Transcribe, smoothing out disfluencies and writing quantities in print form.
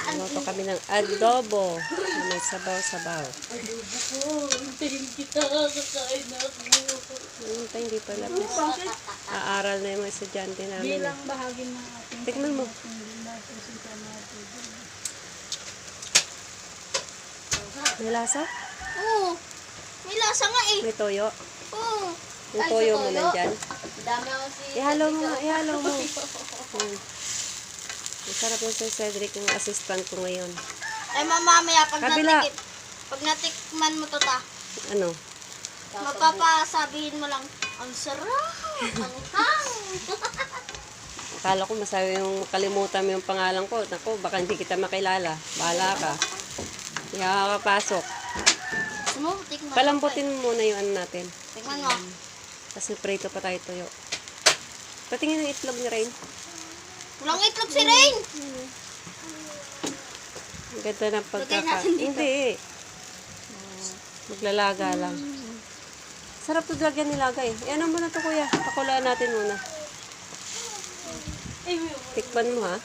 Luto kami ng adobo na may sabaw-sabaw. Adobo ko. Hintayin kita. Kakain na ako. Hindi pa labis. Aaral na yung mga estudyante namin. Bilang bahagi ng ating Tikman mo. May lasa? Oo. May lasa nga eh. May toyo? Oo. Yung toyo mo nandyan? Dami ako si... Ihalo mo nga, ihalo mo. Masarap yung si Cedric, yung assistant ko ngayon. Ay mamamaya pag Kabila. pag natikman mo to ta, Ano? mapapasabihin mo lang, ang sarap, ang hang. Akala ko masabi yung kalimutan mo yung pangalan ko. Naku, baka hindi kita makilala. Bahala ka. Hindi ka makapasok. Mo, tikman mo. Palambutin mo muna yung ano natin. Tikman mo. Tapos prito pa tayo tuyo. Patingin ng itlog ni Rain. Walang itlog si Rain. Ang ganda ng Lagay natin dito. Hindi. Maglalaga lang. Sarap to lagyan nilaga eh. E ano muna to kuya? Pakulaan natin muna. Tikman mo ha.